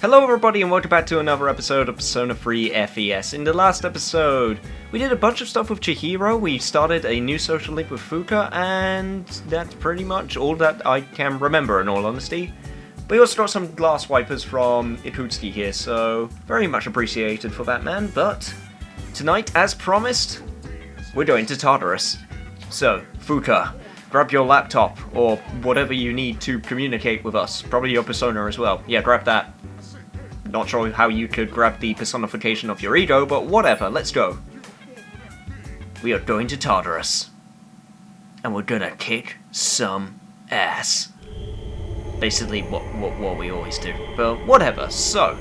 Hello everybody and welcome back to another episode of Persona 3 FES. In the last episode, we did a bunch of stuff with Chihiro, we started a new social link with Fuka, and that's pretty much all that I can remember in all honesty. We also got some glass wipers from Ikutsuki here, so very much appreciated for that, man. But tonight, as promised, we're going to Tartarus. So, Fuka, grab your laptop, or whatever you need to communicate with us. Probably your persona as well. Yeah, grab that. Not sure how you could grab the personification of your ego, but whatever, let's go. We are going to Tartarus. And we're gonna kick some ass. Basically what we always do. But whatever, so.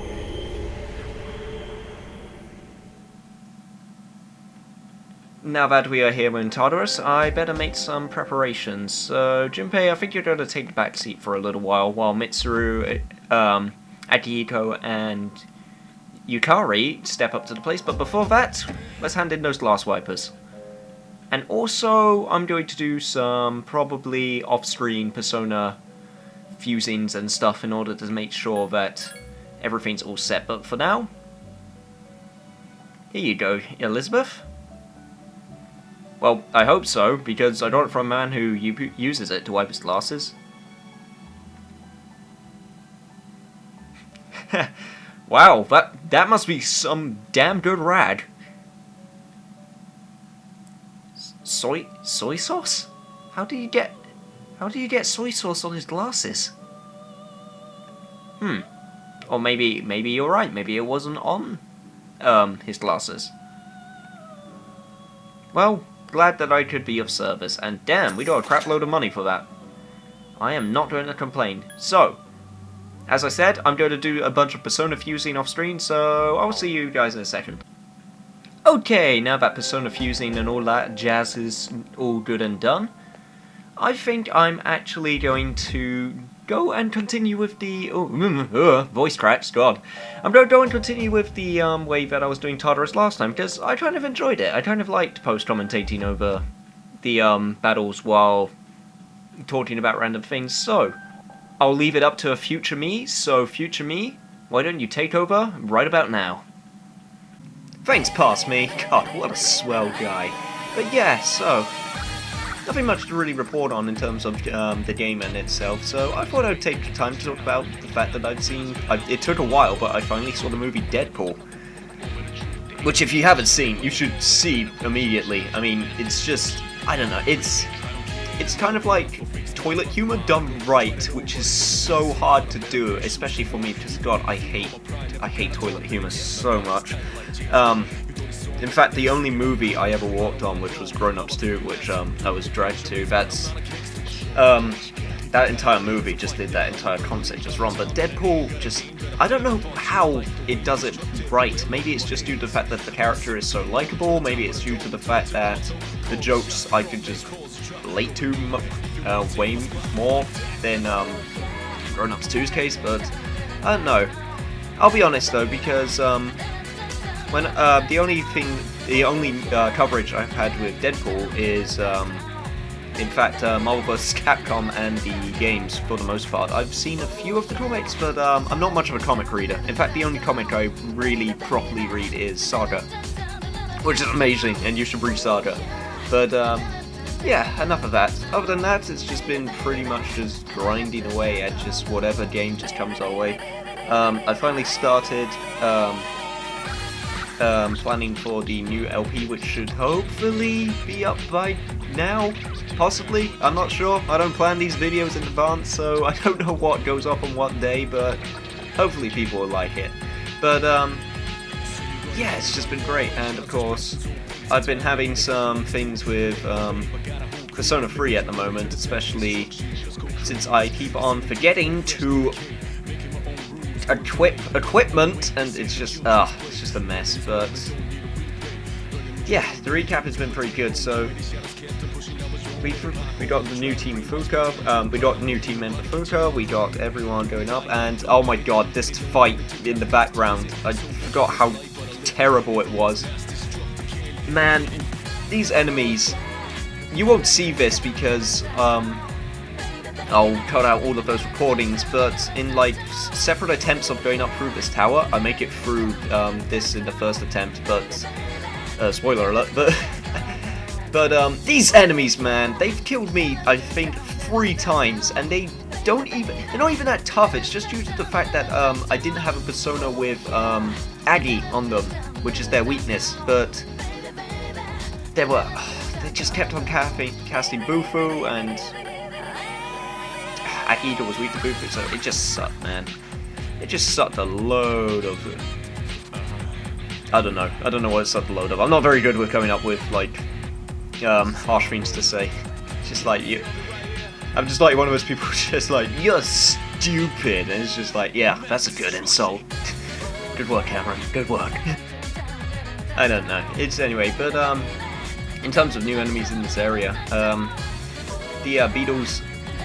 Now that we are here in Tartarus, I better make some preparations. So, Junpei, I think you're gonna take the back seat for a little while Mitsuru, Akihiko and Yukari step up to the place, but before that, let's hand in those glass wipers. And also, I'm going to do some probably off-screen persona fusings and stuff in order to make sure that everything's all set, but for now, here you go, Elizabeth. Well, I hope so, because I got it from a man who uses it to wipe his glasses. Wow, that must be some damn good rag. Soy sauce? How do you get soy sauce on his glasses? Or maybe you're right. Maybe it wasn't on his glasses. Well, glad that I could be of service. And damn, we got a crap load of money for that. I am not going to complain. So, as I said, I'm going to do a bunch of persona fusing off screen, so I'll see you guys in a second. Okay, now that persona fusing and all that jazz is all good and done, I think I'm actually going to go and continue with the... voice cracks, god. I'm going to go and continue with the way that I was doing Tartarus last time, because I kind of enjoyed it. I kind of liked post-commentating over the battles while talking about random things, so I'll leave it up to a future me, so future me, why don't you take over right about now? Thanks, past me. God, what a swell guy. But yeah, so, nothing much to really report on in terms of the game in itself, so I thought I'd take time to talk about the fact that I'd seen, it took a while, but I finally saw the movie Deadpool. Which if you haven't seen, you should see immediately. I mean, it's just, I don't know, it's kind of like toilet humor done right, which is so hard to do, especially for me, because god, I hate toilet humor so much. In fact, the only movie I ever walked on, which was Grown Ups 2, which I was dragged to, that's that entire movie just did that entire concept just wrong. But Deadpool just, I don't know how it does it right. Maybe it's just due to the fact that the character is so likable. Maybe it's due to the fact that the jokes I could just relate to way more than Grown Ups 2's case, but I don't know. I'll be honest though, because when the only coverage I've had with Deadpool is in fact Marvel vs. Capcom and the games for the most part. I've seen a few of the comics, but I'm not much of a comic reader. In fact, the only comic I really properly read is Saga, which is amazing, and you should read Saga. But yeah, enough of that. Other than that, it's just been pretty much just grinding away at just whatever game just comes our way. I finally started planning for the new LP, which should hopefully be up by now, possibly. I'm not sure. I don't plan these videos in advance, so I don't know what goes up on what day, but hopefully people will like it. But yeah, it's just been great, and of course, I've been having some things with Persona 3 at the moment, especially since I keep on forgetting to equipment, and it's just a mess. But yeah, the recap has been pretty good. So we got the new team Fuka, we got new team member Fuka, we got everyone going up, and oh my god, this fight in the background, I forgot how terrible it was. Man, these enemies, you won't see this because I'll cut out all of those recordings, but in like separate attempts of going up through this tower, I make it through this in the first attempt, but spoiler alert, but these enemies, man, they've killed me, I think, 3 times, and they're not even that tough. It's just due to the fact that I didn't have a persona with Aggie on them, which is their weakness, but they just kept on casting Bufu, and Akita was weak to Bufu, so it just sucked, man. It just sucked a load of... I don't know what it sucked a load of. I'm not very good with coming up with, like, harsh things to say. It's just like, I'm just like one of those people just like, you're stupid, and it's just like, yeah, that's a good insult. Good work, Cameron, good work. I don't know, it's anyway, but, in terms of new enemies in this area, the beetles,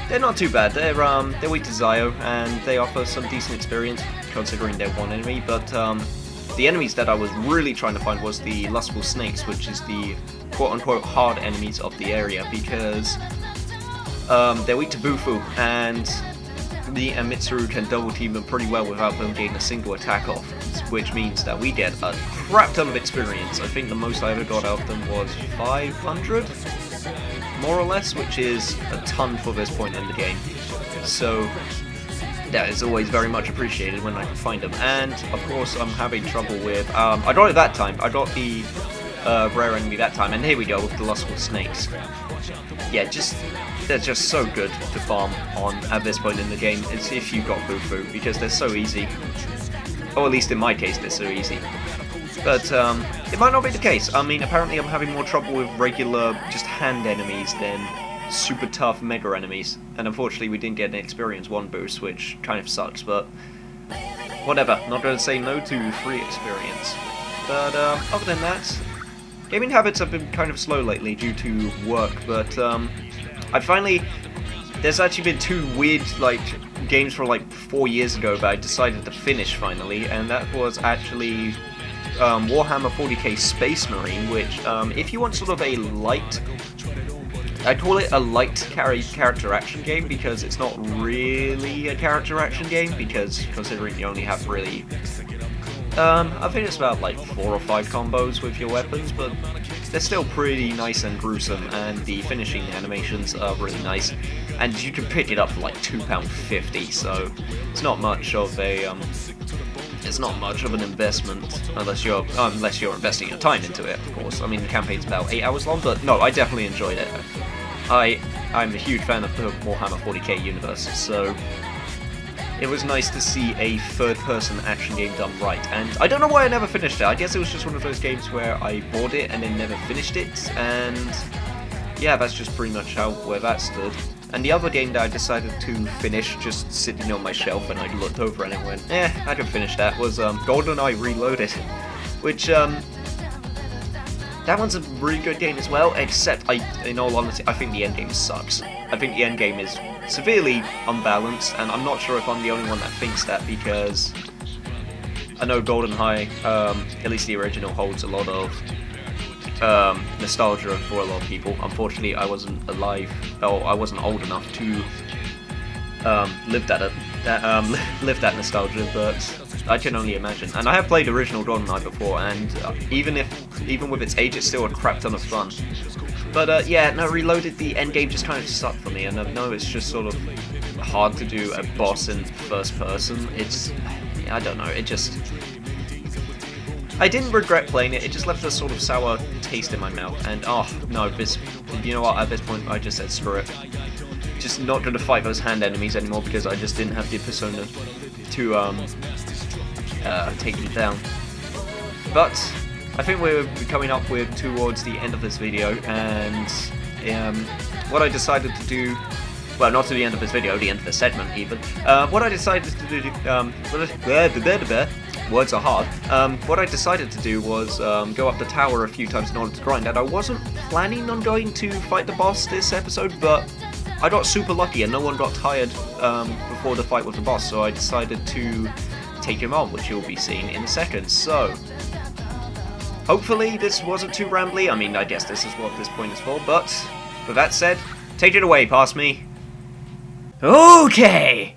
they're not too bad. They're weak to Zio, and they offer some decent experience considering they're one enemy. But the enemies that I was really trying to find was the lustful snakes, which is the quote-unquote hard enemies of the area, because they're weak to Bufu, and the Mitsuru can double team them pretty well without them getting a single attack off, which means that we get a crap ton of experience. I think the most I ever got out of them was 500? More or less, which is a ton for this point in the game. So that is always very much appreciated when I can find them. And of course I'm having trouble with, I got it that time, I got the rare enemy that time, and here we go with the lustful snakes. Yeah, they're just so good to farm on at this point in the game, it's if you got Bufu, because they're so easy. Or at least in my case, they're so easy. But it might not be the case. I mean, apparently I'm having more trouble with regular, just hand enemies than super tough mega enemies. And unfortunately we didn't get an experience 1 boost, which kind of sucks, but whatever. Not going to say no to free experience. But other than that, gaming habits have been kind of slow lately due to work, but there's actually been 2 weird, like, games from like 4 years ago that I decided to finish finally, and that was actually Warhammer 40k Space Marine, which, if you want sort of a light, I call it a light character action game, because it's not really a character action game, because considering you only have really, I think it's about like 4 or 5 combos with your weapons, but they're still pretty nice and gruesome, and the finishing animations are really nice, and you can pick it up for like £2.50, so it's not much of a, it's not much of an investment unless you're investing your time into it, of course. I mean, the campaign's about 8 hours long, but no, I definitely enjoyed it. I'm a huge fan of the Warhammer 40k universe, so it was nice to see a third-person action game done right. And I don't know why I never finished it. I guess it was just one of those games where I bought it and then never finished it, and yeah, that's just pretty much where that stood. And the other game that I decided to finish, just sitting on my shelf, and I looked over and it went, I can finish that, was GoldenEye Reloaded, which, that one's a really good game as well, except, in all honesty, I think the endgame sucks. I think the endgame is severely unbalanced, and I'm not sure if I'm the only one that thinks that, because I know GoldenEye, at least the original, holds a lot of nostalgia for a lot of people. Unfortunately, I wasn't alive, or I wasn't old enough to live that nostalgia, but I can only imagine. And I have played original GoldenEye before, and even with its age, it's still a crap ton of fun. But yeah, no, Reloaded, the endgame just kind of sucked for me, and I know it's just sort of hard to do a boss in first person. I don't know, it just... I didn't regret playing it, it just left a sort of sour taste in my mouth, and oh no, you know what, at this point I just said screw it. Just not going to fight those hand enemies anymore, because I just didn't have the persona to take them down. But I think we're coming up towards the end of this video, and what I decided to do, well, not to the end of this video, the end of the segment even, what I decided to do, words are hard. What I decided to do was go up the tower a few times in order to grind, and I wasn't planning on going to fight the boss this episode, but I got super lucky and no one got tired before the fight with the boss, so I decided to take him on, which you'll be seeing in a second. So, hopefully this wasn't too rambly. I mean, I guess this is what this point is for, but with that said, take it away, past me. Okay!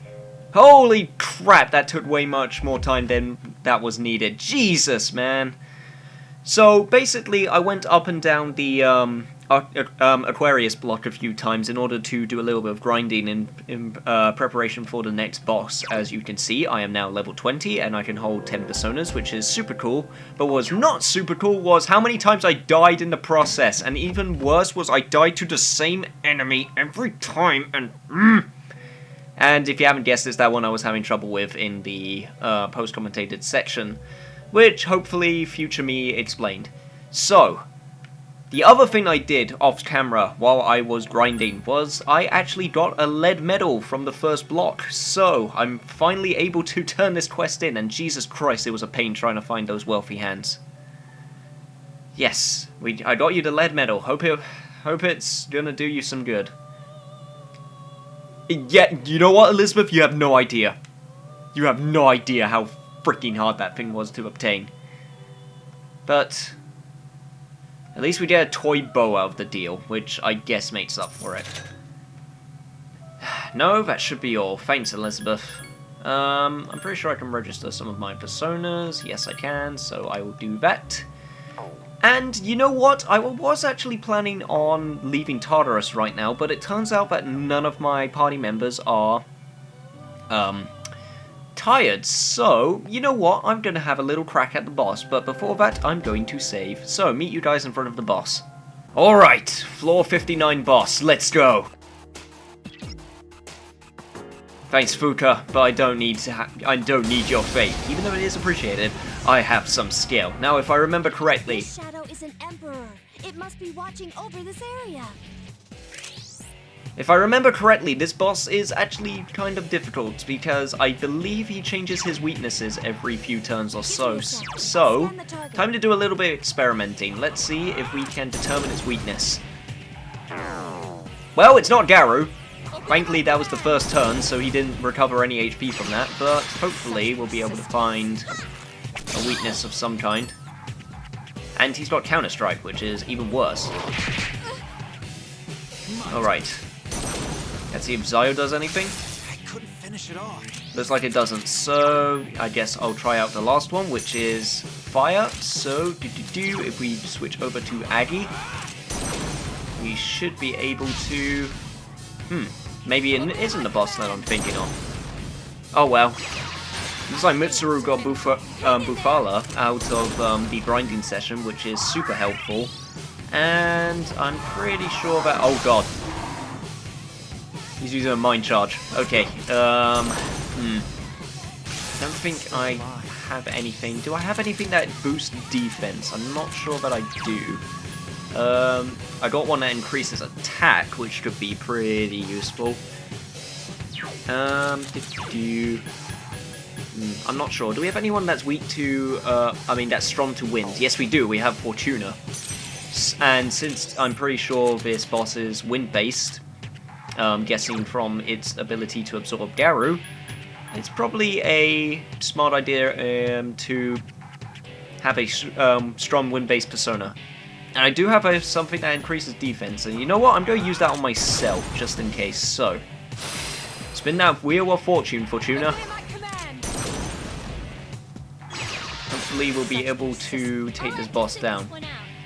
Holy crap, that took way much more time than that was needed. Jesus, man. So, basically, I went up and down the Aquarius block a few times in order to do a little bit of grinding in preparation for the next boss. As you can see, I am now level 20, and I can hold 10 personas, which is super cool. But what was not super cool was how many times I died in the process, and even worse was I died to the same enemy every time, And if you haven't guessed, it's that one I was having trouble with in the post-commentated section, which hopefully future me explained. So, the other thing I did off camera while I was grinding was I actually got a lead medal from the first block. So, I'm finally able to turn this quest in, and Jesus Christ, it was a pain trying to find those wealthy hands. Yes, I got you the lead medal. Hope it's gonna do you some good. Yeah, you know what, Elizabeth? You have no idea. You have no idea how freaking hard that thing was to obtain. But at least we get a toy bow out of the deal, which I guess makes up for it. No, that should be all. Thanks, Elizabeth. I'm pretty sure I can register some of my personas. Yes, I can, so I will do that. And you know what? I was actually planning on leaving Tartarus right now, but it turns out that none of my party members are tired. So, you know what? I'm going to have a little crack at the boss, but before that, I'm going to save. So, meet you guys in front of the boss. Alright, floor 59 boss, let's go! Thanks, Fuka, but I don't need your faith. Even though it is appreciated, I have some skill. Now, if I remember correctly, This shadow is an emperor. It must be watching over this area. If I remember correctly, this boss is actually kind of difficult because I believe he changes his weaknesses every few turns or so. So, time to do a little bit of experimenting. Let's see if we can determine its weakness. Well, it's not Garu. Thankfully, that was the first turn, so he didn't recover any HP from that, but hopefully we'll be able to find a weakness of some kind. And he's got Counter-Strike, which is even worse. Alright. Let's see if Zio does anything. I couldn't finish it off. Looks like it doesn't, so I guess I'll try out the last one, which is Fire. So, if we switch over to Aggie, we should be able to... maybe it isn't the boss that I'm thinking of. Oh well. Looks like Mitsuru got Bufala out of the grinding session, which is super helpful. And I'm pretty sure that... Oh god. He's using a mind charge. Okay. Don't think I have anything. Do I have anything that boosts defense? I'm not sure that I do. I got one that increases attack, which could be pretty useful. I'm not sure. Do we have anyone that's weak to, that's strong to wind? Yes, we do. We have Fortuna. And since I'm pretty sure this boss is wind-based, guessing from its ability to absorb Garu, it's probably a smart idea to have a strong wind-based persona. And I do have something that increases defense, and you know what? I'm going to use that on myself, just in case. So, spin that Wheel of Fortune, Fortuna. Hopefully we'll be able to take this boss down.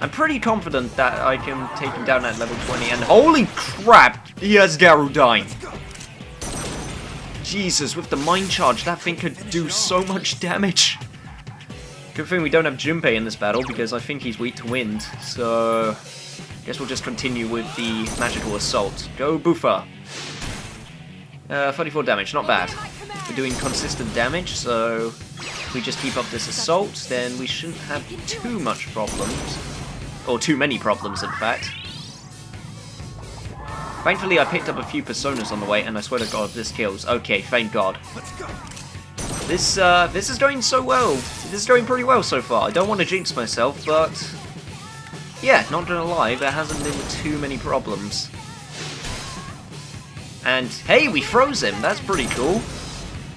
I'm pretty confident that I can take him down at level 20, and holy crap! He has Garudyne! Jesus, with the Mind Charge, that thing could do so much damage! Good thing we don't have Junpei in this battle, because I think he's weak to wind, so... guess we'll just continue with the Magical Assault. Go, Bufa! 34 damage, not bad. We're doing consistent damage, so... if we just keep up this assault, then we shouldn't have too much problems. Or too many problems, in fact. Thankfully, I picked up a few personas on the way, and I swear to God, this kills. Okay, thank God. This is going so well. This is going pretty well so far. I don't want to jinx myself, but... yeah, not gonna lie, there hasn't been too many problems. And, hey, we froze him! That's pretty cool.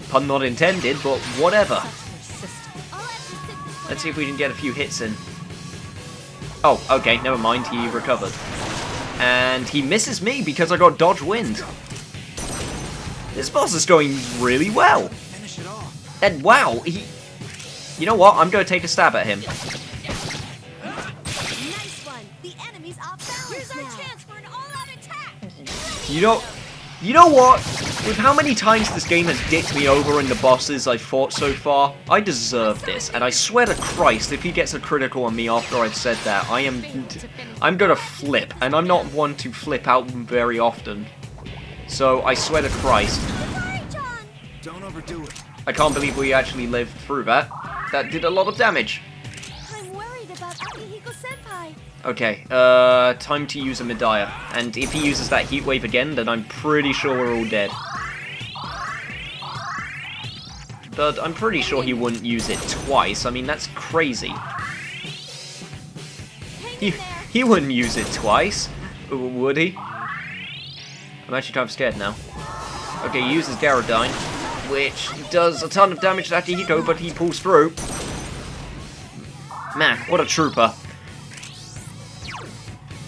Pun not intended, but whatever. Let's see if we can get a few hits in. Oh, okay, never mind, he recovered. And he misses me because I got Dodge Wind. This boss is doing really well. Finish it off. And wow, he... You know what? I'm going to take a stab at him. Nice one. The enemy's off balance. Here's our chance for an all-out attack. You know what? With how many times this game has dicked me over in the bosses I've fought so far, I deserve this. And I swear to Christ, if he gets a critical on me after I've said that, I'm gonna flip. And I'm not one to flip out very often. So I swear to Christ. Don't overdo it. I can't believe we actually lived through that. That did a lot of damage. I'm worried about Akihiko-senpai. Okay, time to use a Medaya. And if he uses that heat wave again, then I'm pretty sure we're all dead. But I'm pretty sure he wouldn't use it twice. I mean, that's crazy. He wouldn't use it twice, would he? I'm actually kind of scared now. Okay, he uses Gyaradyne, which does a ton of damage to Akihiko, but he pulls through. Man, what a trooper.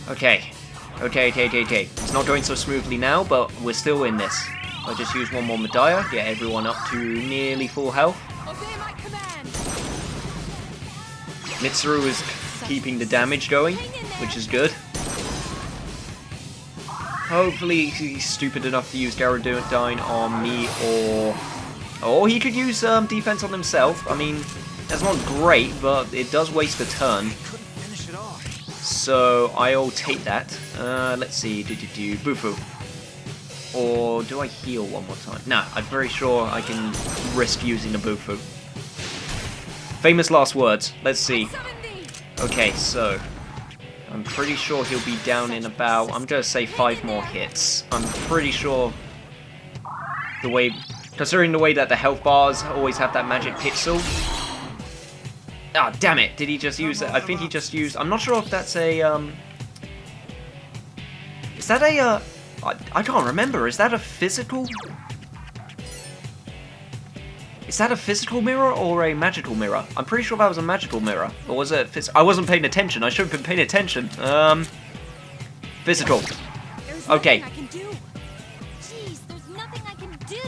Okay. It's not going so smoothly now, but we're still in this. I'll just use one more Medaya, get everyone up to nearly full health. Obey my command. Mitsuru is keeping the damage going, which is good. Hopefully he's stupid enough to use Gyaradyne on me, or he could use defense on himself. I mean, that's not great, but it does waste a turn. Couldn't finish it off. So I'll take that. Let's see, Bufu. Or do I heal one more time? Nah, I'm very sure I can risk using a Bufu. Famous last words. Let's see. Okay, so I'm pretty sure he'll be down in about, I'm gonna say 5 more hits. I'm pretty sure considering the way that the health bars always have that magic pixel. Ah, damn it! Did he just use it? I think he just used. I'm not sure if that's a. Is that a? I can't remember. Is that a physical? Is that a physical mirror or a magical mirror? I'm pretty sure that was a magical mirror. Or was it? I wasn't paying attention. I should have been paying attention. Physical. There's Okay. nothing I can do. Jeez, there's nothing I can do.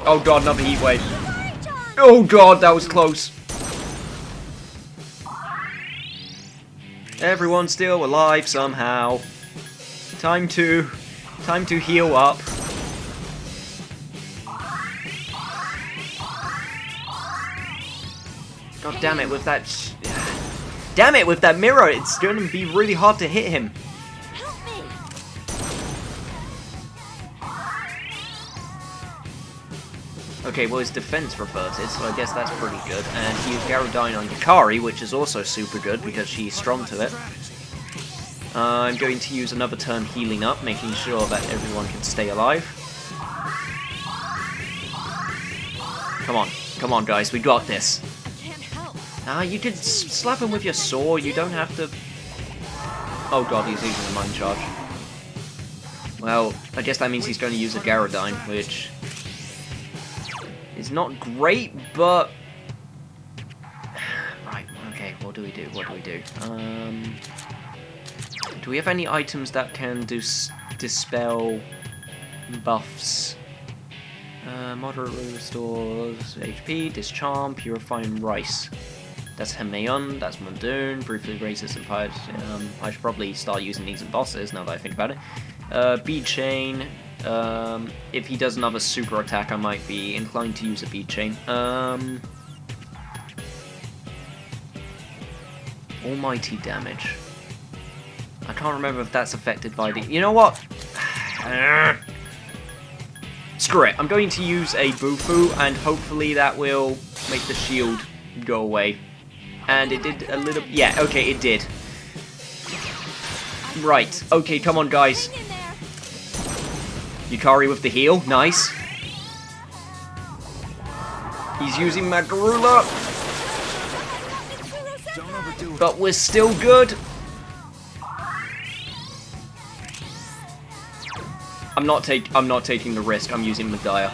Oh god, another heat wave. Hurry-chan! Oh god, that was close. Everyone's still alive somehow. Time to heal up. God damn it with that damn it with that mirror, it's gonna be really hard to hit him. Help me! Okay, well his defense reverted, so I guess that's pretty good. And he used Gyaradyne on Yukari, which is also super good because she's strong to it. I'm going to use another turn healing up, making sure that everyone can stay alive. Come on guys, we got this. I can't help. You could slap him with your sword, you don't have to... Oh god, he's using a Mind Charge. Well, I guess that means he's going to use a Gyaradyne, which is not great, but... Right, okay, what do we do? Do we have any items that can dispel buffs? Moderately restores HP, Discharm, Purifying Rice. That's Hemaeon, that's Mondoon, briefly raises and pipes. I should probably start using these in bosses now that I think about it. Bead Chain. If he does another super attack, I might be inclined to use a Bead Chain. Almighty Damage. I can't remember if that's affected by the... You know what? Screw it. I'm going to use a Bufu, and hopefully that will make the shield go away. And it did a little... Yeah, okay, it did. Right. Okay, come on, guys. Hang in there. Yukari with the heal. Nice. He's using Magarula. Don't overdo it. But we're still good. I'm not taking the risk. I'm using Medaya.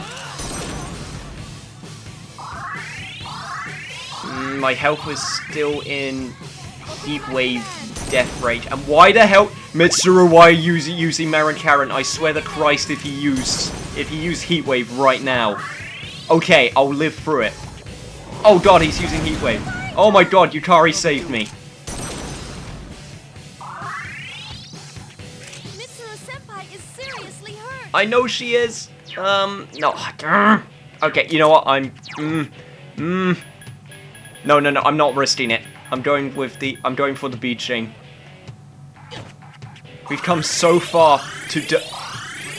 My health is still in heat wave death rage. And why the hell, Mitsuru, why are you using Marin Karen? I swear to Christ, if you use Heat Wave right now. Okay, I'll live through it. Oh god, he's using Heat Wave. Oh my god, Yukari saved me. Mitsuru-senpai is seriously hurt. I know she is. No. Okay, you know what? No, I'm not risking it. I'm going for the bead chain. We've come so far to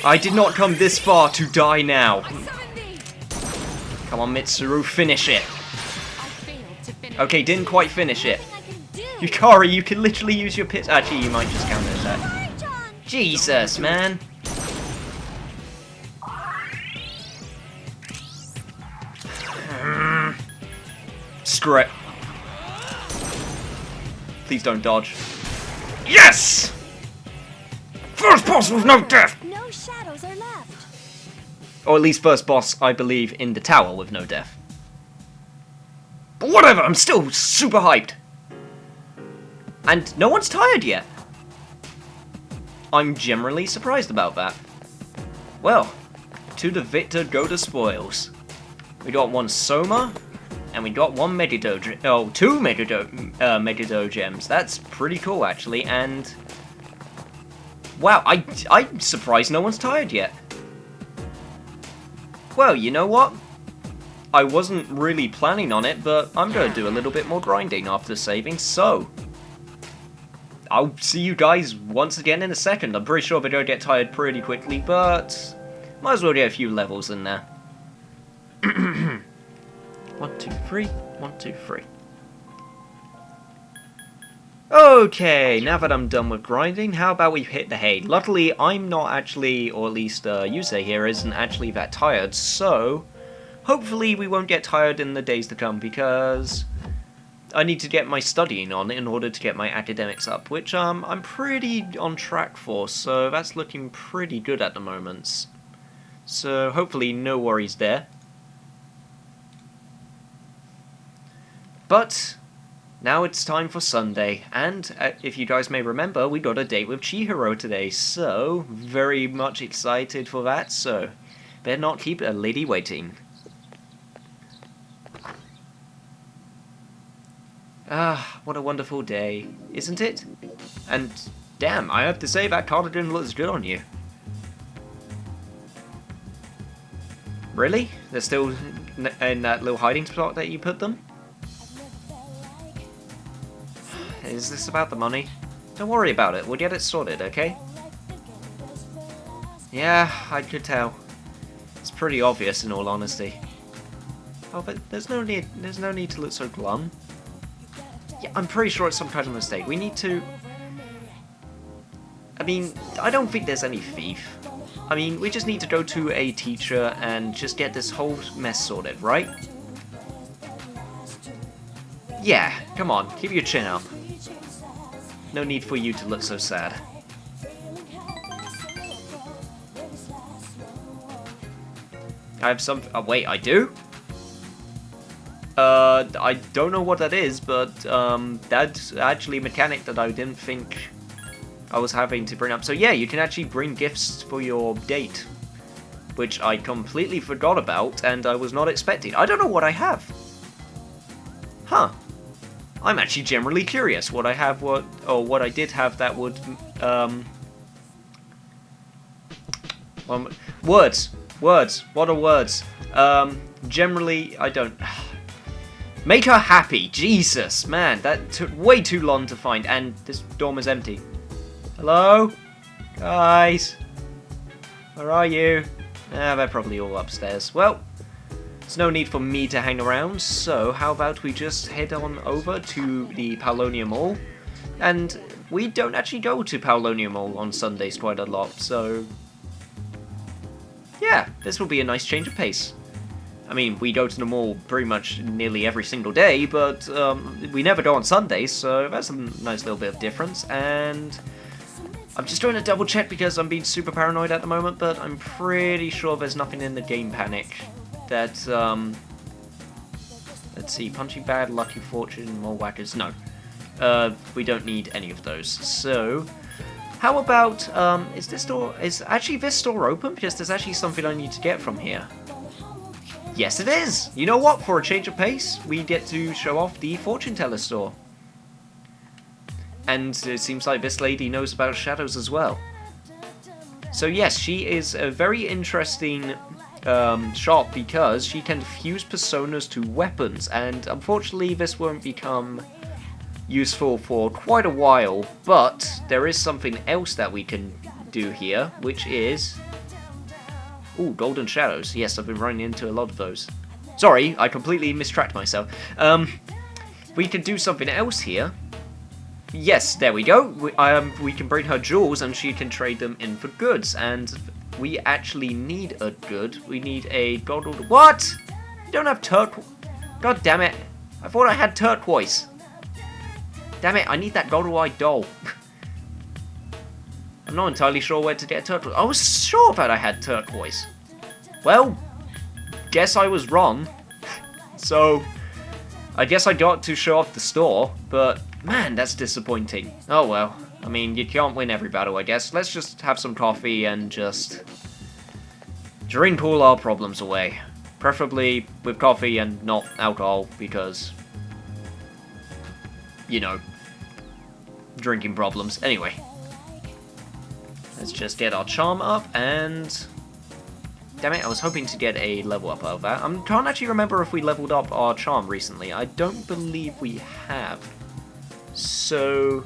I did not come this far to die now. Come on, Mitsuru, finish it. Okay, didn't quite finish it. Yukari, you can literally use your pits. Actually, you might just counter attack. Jesus, man. Screw it. Please don't dodge. Yes! First boss with no death! No shadows are left. Or at least first boss, I believe, in the tower with no death. But whatever, I'm still super hyped. And no one's tired yet. I'm generally surprised about that. Well, to the victor go the spoils. We got one Soma, and we got one Medido, two Medido gems. That's pretty cool, actually, and wow, I'm surprised no one's tired yet. Well, you know what? I wasn't really planning on it, but I'm going to do a little bit more grinding after saving, so I'll see you guys once again in a second. I'm pretty sure we're going to get tired pretty quickly, but might as well get a few levels in there. 1, 2, 3. 1, 2, 3. Okay, now that I'm done with grinding, how about we hit the hay? Luckily, I'm not actually, or at least Yusei here isn't actually that tired, so hopefully we won't get tired in the days to come, because I need to get my studying on in order to get my academics up, which I'm pretty on track for, so that's looking pretty good at the moment. So hopefully no worries there. But now it's time for Sunday, and if you guys may remember, we got a date with Chihiro today, so very much excited for that, so better not keep a lady waiting. Ah, what a wonderful day, isn't it? And damn, I have to say that cardigan looks good on you. Really? They're still in that little hiding spot that you put them? Is this about the money? Don't worry about it, we'll get it sorted, okay? Yeah, I could tell. It's pretty obvious in all honesty. Oh, but there's no need to look so glum. Yeah, I'm pretty sure it's some kind of mistake. We need to... I mean, I don't think there's any thief. I mean, we just need to go to a teacher and just get this whole mess sorted, right? Yeah, come on, keep your chin up. No need for you to look so sad. I have some... Oh, wait, I do? I don't know what that is, but that's actually a mechanic that I didn't think I was having to bring up. So yeah, you can actually bring gifts for your date, which I completely forgot about, and I was not expecting. I don't know what I have. Huh. I'm actually generally curious what I have, what I did have that would, words, what are words? Generally, I don't... Make her happy, Jesus, man, that took way too long to find, and this dorm is empty. Hello? Guys? Where are you? Ah, they're probably all upstairs. Well, there's no need for me to hang around, so how about we just head on over to the Paulonia Mall? And we don't actually go to Paulonia Mall on Sundays quite a lot, so yeah, this will be a nice change of pace. I mean, we go to the mall pretty much nearly every single day, but we never go on Sundays, so that's a nice little bit of difference. And I'm just doing a double check because I'm being super paranoid at the moment, but I'm pretty sure there's nothing in the game panic that, let's see, Punching Bag, Lucky Fortune, Mole Whackers, no. We don't need any of those. So, how about, is this door, is actually this door open? Because there's actually something I need to get from here. Yes, it is! You know what? For a change of pace, we get to show off the fortune teller store. And it seems like this lady knows about shadows as well. So yes, she is a very interesting shop because she can fuse personas to weapons, and unfortunately this won't become useful for quite a while, but there is something else that we can do here, which is... Ooh, golden shadows. Yes, I've been running into a lot of those. Sorry, I completely mistracked myself. We can do something else here. Yes, there we go. We can bring her jewels and she can trade them in for goods. And we actually need a good. We need a gold... What? You don't have turquoise. God damn it. I thought I had turquoise. Damn it, I need that gold-eyed doll. I'm not entirely sure where to get turquoise. I was sure that I had turquoise. Well, guess I was wrong. So, I guess I got to show off the store, but... Man, that's disappointing. Oh well. I mean, you can't win every battle, I guess. Let's just have some coffee and just drink all our problems away. Preferably with coffee and not alcohol, because, you know, drinking problems. Anyway. Let's just get our charm up and... Damn it, I was hoping to get a level up out of that. I can't actually remember if we leveled up our charm recently. I don't believe we have. So,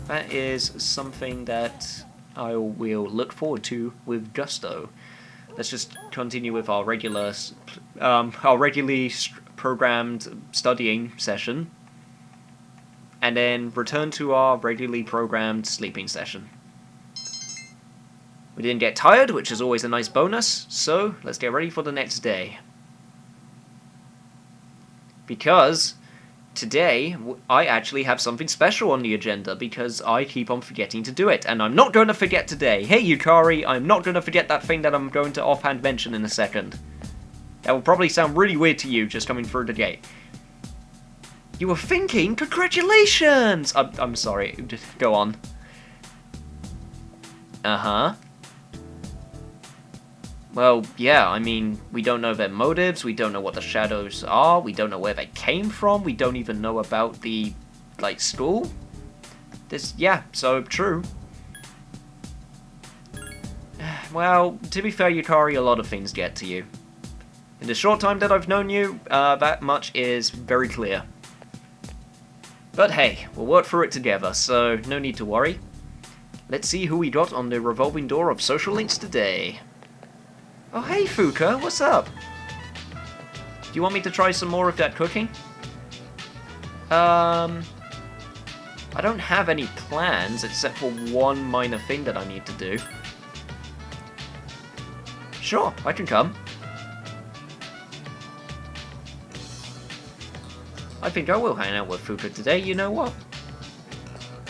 that is something that I will look forward to with gusto. Let's just continue with our regularly programmed studying session, and then return to our regularly programmed sleeping session. We didn't get tired, which is always a nice bonus, so let's get ready for the next day. Because... Today, I actually have something special on the agenda because I keep on forgetting to do it, and I'm not going to forget today. Hey, Yukari, I'm not going to forget that thing that I'm going to offhand mention in a second. That will probably sound really weird to you just coming through the gate. You were thinking? Congratulations! I'm sorry, just go on. Uh-huh. Well, yeah, I mean, we don't know their motives, we don't know what the shadows are, we don't know where they came from, we don't even know about the, like, school. Yeah, so, true. Well, to be fair, Yukari, a lot of things get to you. In the short time that I've known you, that much is very clear. But hey, we'll work through it together, so no need to worry. Let's see who we got on the revolving door of social links today. Oh, hey, Fuka, what's up? Do you want me to try some more of that cooking? I don't have any plans, except for one minor thing that I need to do. Sure, I can come. I think I will hang out with Fuka today, you know what?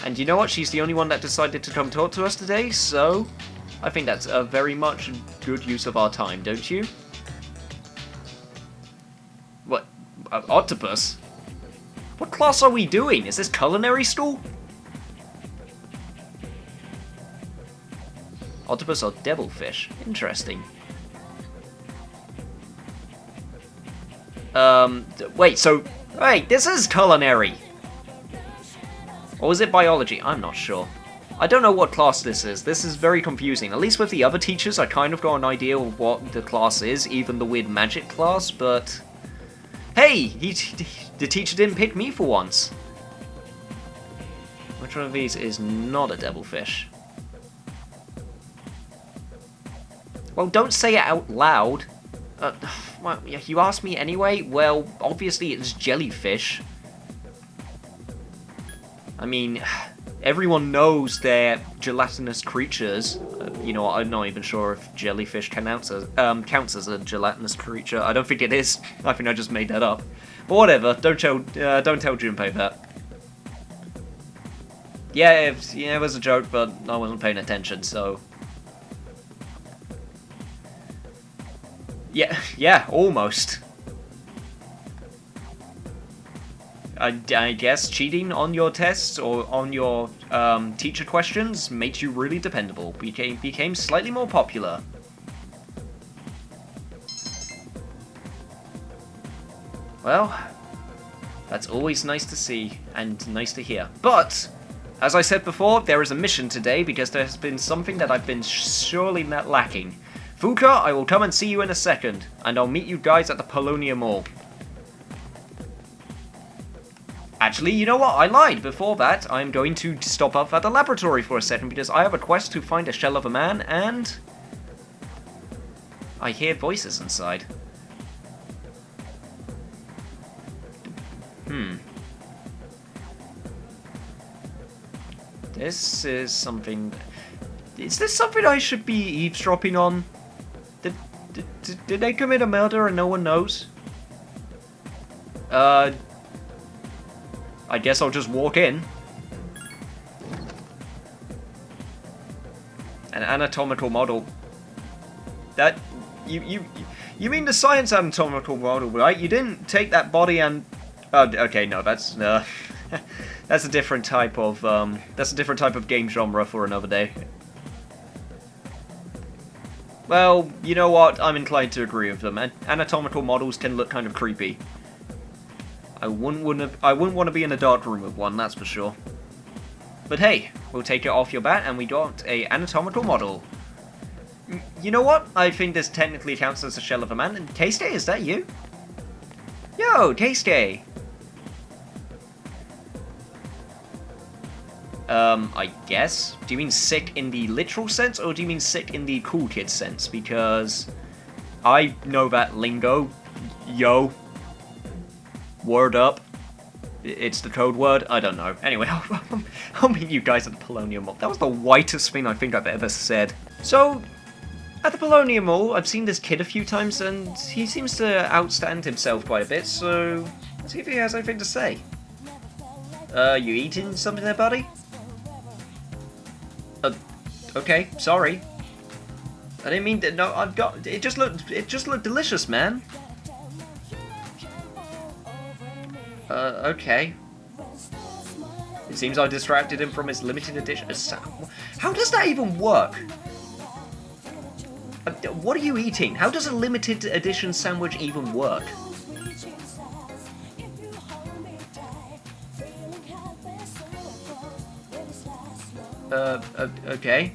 And you know what, she's the only one that decided to come talk to us today, so... I think that's a very much good use of our time, don't you? What? Octopus? What class are we doing? Is this culinary school? Octopus or devilfish? Interesting. Wait, so... Wait, this is culinary! Or is it biology? I'm not sure. I don't know what class this is. This is very confusing. At least with the other teachers, I kind of got an idea of what the class is, even the weird magic class, but... Hey! The teacher didn't pick me for once. Which one of these is not a devilfish? Well, don't say it out loud. Well, you asked me anyway? Well, obviously it's jellyfish. I mean... Everyone knows they're gelatinous creatures. You know what, I'm not even sure if jellyfish counts as a gelatinous creature. I don't think it is. I think I just made that up. But whatever, don't tell Junpei that. Yeah, it was a joke, but I wasn't paying attention, so... Yeah, almost. I guess cheating on your tests or on your teacher questions makes you really dependable. Became slightly more popular. Well, that's always nice to see and nice to hear. But, as I said before, there is a mission today because there has been something that I've been surely not lacking. Fuka, I will come and see you in a second, and I'll meet you guys at the Polonia Mall. Actually, you know what? I lied. Before that, I'm going to stop up at the laboratory for a second because I have a quest to find a shell of a man, and I hear voices inside. This is something... Is this something I should be eavesdropping on? Did they commit a murder and no one knows? I guess I'll just walk in. An anatomical model. That... You mean the science anatomical model, right? You didn't take that body and... Oh, okay, no, that's that's a different type of game genre for another day. Well, you know what? I'm inclined to agree with them. Anatomical models can look kind of creepy. I wouldn't want to be in a dark room with one, that's for sure. But hey, we'll take it off your bat, and we got a anatomical model. You know what? I think this technically counts as a shell of a man. And Tasty, is that you? Yo, Tasty. I guess? Do you mean sick in the literal sense, or do you mean sick in the cool kid sense? Because I know that lingo. Yo. Word up. It's the code word. I don't know. Anyway, I'll meet you guys at the Polonia Mall. That was the whitest thing I think I've ever said. So, at the Polonia Mall, I've seen this kid a few times, and he seems to outstand himself quite a bit, so let's see if he has anything to say. You eating something there, buddy? Okay, sorry. I didn't mean to. No, I've got. It just looked delicious, man. Okay. It seems I distracted him from his limited edition. How does that even work? What are you eating? How does a limited edition sandwich even work? Okay.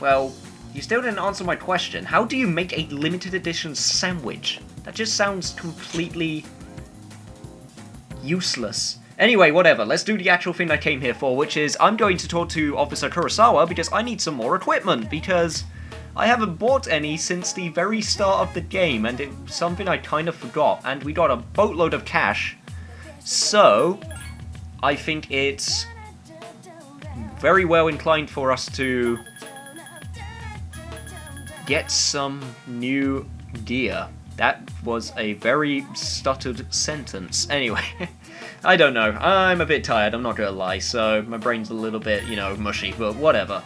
Well, you still didn't answer my question. How do you make a limited edition sandwich? That just sounds completely useless. Anyway, whatever. Let's do the actual thing I came here for, which is I'm going to talk to Officer Kurosawa because I need some more equipment, because I haven't bought any since the very start of the game, and it's something I kind of forgot, and we got a boatload of cash. So, I think it's very well inclined for us to get some new gear. That was a very stuttered sentence. Anyway, I don't know. I'm a bit tired, I'm not gonna lie, so my brain's a little bit, you know, mushy, but whatever.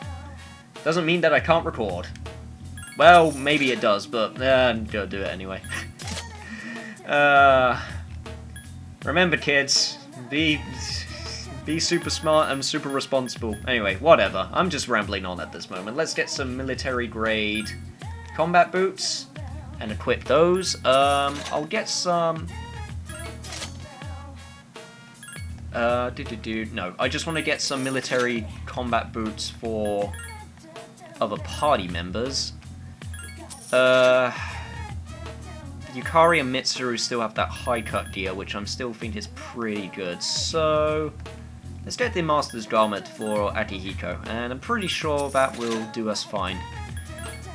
Doesn't mean that I can't record. Well, maybe it does, but I'm gonna do it anyway. Remember, kids, be super smart and super responsible. Anyway, whatever. I'm just rambling on at this moment. Let's get some military grade combat boots and equip those. I'll get some... No, I just want to get some military combat boots for other party members. Yukari and Mitsuru still have that high cut gear, which I'm still think is pretty good. So let's get the Master's Garment for Akihiko, and I'm pretty sure that will do us fine.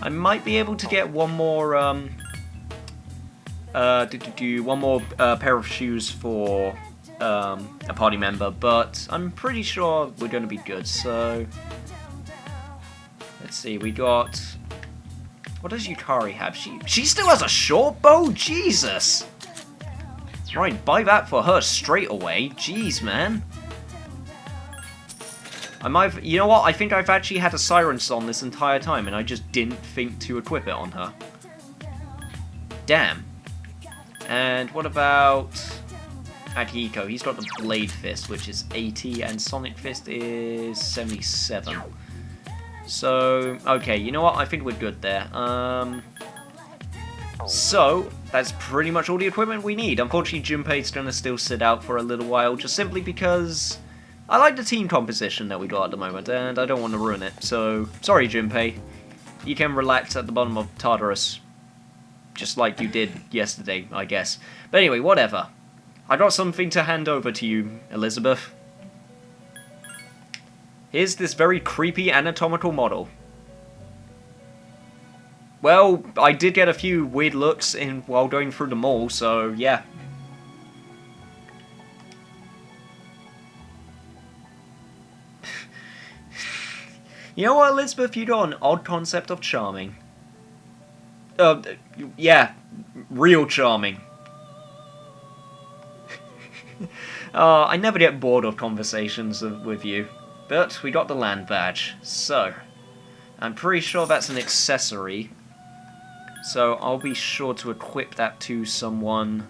I might be able to get one more one more pair of shoes for a party member, but I'm pretty sure we're going to be good. So let's see, we got... What does Yukari have? She still has a short bow? Jesus! Right, buy that for her straight away. Jeez, man. You know what? I think I've actually had a siren song this entire time, and I just didn't think to equip it on her. Damn. And what about Akihiko. He's got the Blade Fist, which is 80, and Sonic Fist is 77. So, okay, you know what? I think we're good there. So, that's pretty much all the equipment we need. Unfortunately, Junpei's gonna still sit out for a little while, just simply because I like the team composition that we got at the moment, and I don't want to ruin it. So, sorry, Junpei. You can relax at the bottom of Tartarus, just like you did yesterday, I guess. But anyway, whatever. I got something to hand over to you, Elizabeth. Here's this very creepy anatomical model. Well, I did get a few weird looks in while going through the mall, so yeah. You know what, Elizabeth? You got an odd concept of charming. Yeah, real charming. I never get bored of conversations with you. But we got the land badge, so I'm pretty sure that's an accessory. So I'll be sure to equip that to someone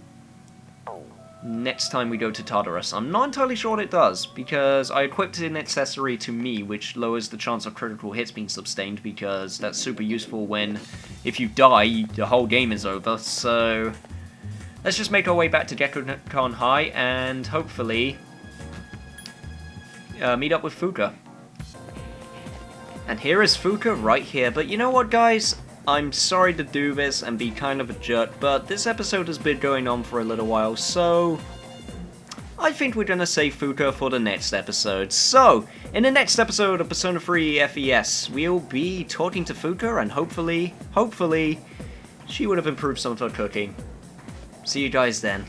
next time we go to Tartarus. I'm not entirely sure what it does, because I equipped an accessory to me, which lowers the chance of critical hits being sustained, because that's super useful when, if you die, the whole game is over. So let's just make our way back to Gekkoukan High, and hopefully meet up with Fuka. And here is Fuka right here, but you know what, guys? I'm sorry to do this and be kind of a jerk, but this episode has been going on for a little while, so I think we're gonna save Fuka for the next episode. So, in the next episode of Persona 3 FES, we'll be talking to Fuka, and hopefully, she would have improved some of her cooking. See you guys then.